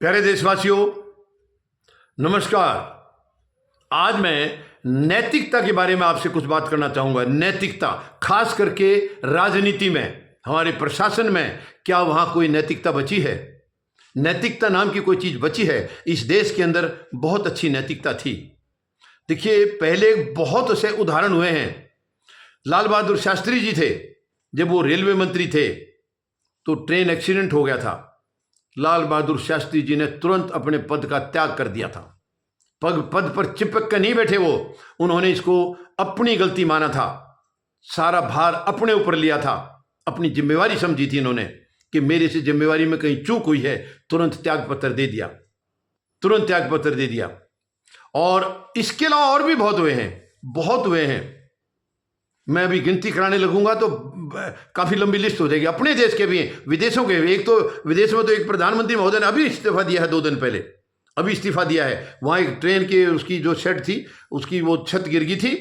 प्यारे देशवासियों, नमस्कार। आज मैं नैतिकता के बारे में आपसे कुछ बात करना चाहूंगा। नैतिकता, खास करके राजनीति में, हमारे प्रशासन में, क्या वहां कोई नैतिकता बची है? नैतिकता नाम की कोई चीज बची है? इस देश के अंदर बहुत अच्छी नैतिकता थी। देखिए, पहले बहुत से उदाहरण हुए हैं। लाल बहादुर शास्त्री जी थे, जब वो रेलवे मंत्री थे तो ट्रेन एक्सीडेंट हो गया था। लाल बहादुर शास्त्री जी ने तुरंत अपने पद का त्याग कर दिया था। पद पर चिपक कर नहीं बैठे वो, उन्होंने इसको अपनी गलती माना था, सारा भार अपने ऊपर लिया था, अपनी जिम्मेवारी समझी थी इन्होंने कि मेरे से जिम्मेवारी में कहीं चूक हुई है। तुरंत त्याग पत्र दे दिया, तुरंत त्याग पत्र दे दिया। और इसके अलावा और भी बहुत हुए हैं, बहुत हुए हैं। मैं अभी गिनती कराने लगूंगा तो काफी लंबी लिस्ट हो जाएगी। अपने देश के भी हैं, विदेशों के भी। एक तो विदेश में तो एक प्रधानमंत्री महोदय ने अभी इस्तीफा दिया है, 2 दिन पहले अभी इस्तीफा दिया है। वहां एक ट्रेन की उसकी जो शेड थी, उसकी वो छत गिर गई थी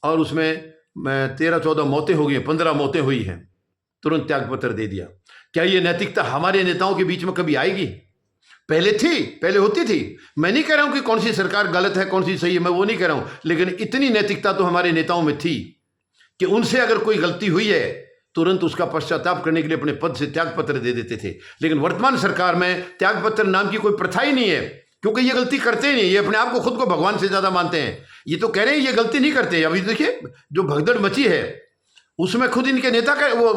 और उसमें 13-14 मौतें हो गई, 15 मौतें हुई हैं। तुरंत त्याग पत्र दे दिया। क्या ये नैतिकता हमारे नेताओं के बीच में कभी आएगी? पहले थी, पहले होती थी। मैं नहीं कह रहा हूं कि कौन सी सरकार गलत है कौन सी सही है, मैं वो नहीं कह रहा हूं, लेकिन इतनी नैतिकता तो हमारे नेताओं में थी कि उनसे अगर कोई गलती हुई है तुरंत उसका पश्चाताप करने के लिए अपने पद से त्याग पत्र दे देते थे। लेकिन वर्तमान सरकार में त्याग पत्र नाम की कोई प्रथा ही नहीं है, क्योंकि ये गलती करते ही नहीं। ये अपने आप को खुद को भगवान से ज्यादा मानते हैं। ये तो कह रहे हैं ये गलती नहीं करते। अभी देखिए जो भगदड़ मची है उसमें खुद इनके नेता का वो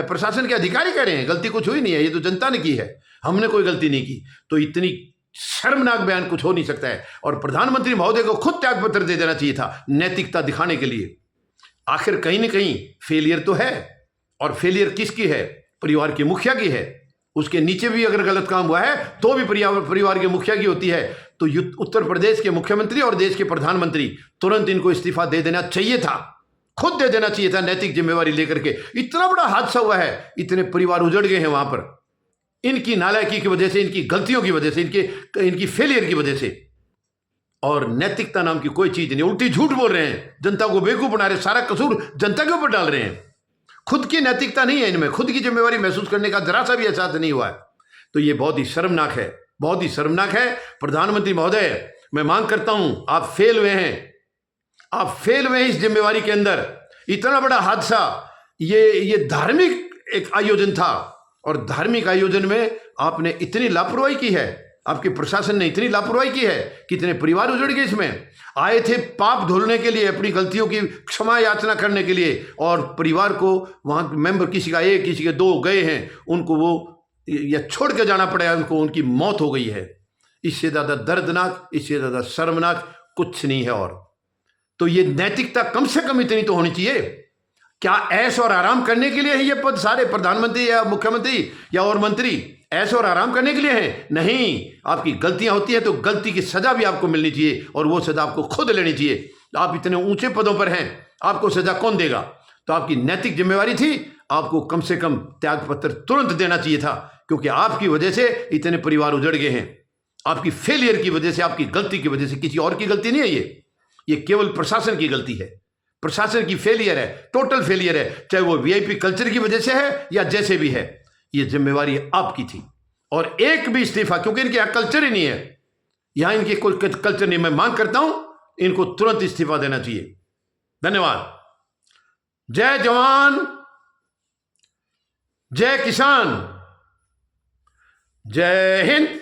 प्रशासन के अधिकारी कह रहे हैं गलती कुछ हुई नहीं है, ये तो जनता ने की है, हमने कोई गलती नहीं की। तो इतनी शर्मनाक बयान कुछ हो नहीं सकता है। और प्रधानमंत्री महोदय को खुद त्याग पत्र दे देना चाहिए था, नैतिकता दिखाने के लिए। आखिर कहीं ना कहीं फेलियर तो है, और फेलियर किसकी है? परिवार के मुखिया की है। उसके नीचे भी अगर गलत काम हुआ है तो भी परिवार के मुखिया की होती है। तो उत्तर प्रदेश के मुख्यमंत्री और देश के प्रधानमंत्री तुरंत इनको इस्तीफा दे देना चाहिए था, खुद दे देना चाहिए था, नैतिक जिम्मेवारी लेकर के। इतना बड़ा हादसा हुआ है, इतने परिवार उजड़ गए हैं वहां पर, इनकी नालायकी की वजह से, इनकी गलतियों की वजह से, इनकी फेलियर की वजह से। और नैतिकता नाम की कोई चीज नहीं, उल्टी झूठ बोल रहे हैं, जनता को बेवकूफ बना रहे हैं, सारा कसूर जनता के ऊपर डाल रहे हैं। खुद की नैतिकता नहीं है इनमें, खुद की जिम्मेवारी महसूस करने का जरा सा भी एहसास नहीं हुआ है। तो ये बहुत ही शर्मनाक है, बहुत ही शर्मनाक है। प्रधानमंत्री महोदय, मैं मांग करता हूं, आप फेल हुए हैं, आप फेल हुए हैं इस जिम्मेवारी के अंदर। इतना बड़ा हादसा, ये धार्मिक एक आयोजन था, और धार्मिक आयोजन में आपने इतनी लापरवाही की है, आपके प्रशासन ने इतनी लापरवाही की है, कितने परिवार उजड़ गए। इसमें आए थे पाप धुलने के लिए, अपनी गलतियों की क्षमा याचना करने के लिए, और परिवार को वहां मेंबर किसी का 1 किसी के 2 गए हैं, उनको वो या छोड़ के जाना पड़ा, उनको उनकी मौत हो गई है। इससे ज्यादा दर्दनाक, इससे ज्यादा शर्मनाक कुछ नहीं है। और तो ये नैतिकता कम से कम इतनी तो होनी चाहिए। क्या ऐश और आराम करने के लिए है ये पद? सारे प्रधानमंत्री या मुख्यमंत्री या और मंत्री ऐश और आराम करने के लिए हैं? नहीं, आपकी गलतियां होती हैं तो गलती की सजा भी आपको मिलनी चाहिए, और वो सजा आपको खुद लेनी चाहिए। आप इतने ऊंचे पदों पर हैं, आपको सजा कौन देगा? तो आपकी नैतिक जिम्मेवारी थी, आपको कम से कम त्याग पत्र तुरंत देना चाहिए था, क्योंकि आपकी वजह से इतने परिवार उजड़ गए हैं। आपकी फेलियर की वजह से, आपकी गलती की वजह से, किसी और की गलती नहीं है ये केवल प्रशासन की गलती है, प्रशासन की फेलियर है, टोटल फेलियर है। चाहे वो वीआईपी कल्चर की वजह से है या जैसे भी है, ये जिम्मेवारी आपकी थी। और एक भी इस्तीफा, क्योंकि इनके यहां कल्चर ही नहीं है, यहां इनके कोई कल्चर नहीं। मैं मांग करता हूं इनको तुरंत इस्तीफा देना चाहिए। धन्यवाद। जय जवान, जय किसान, जय हिंद।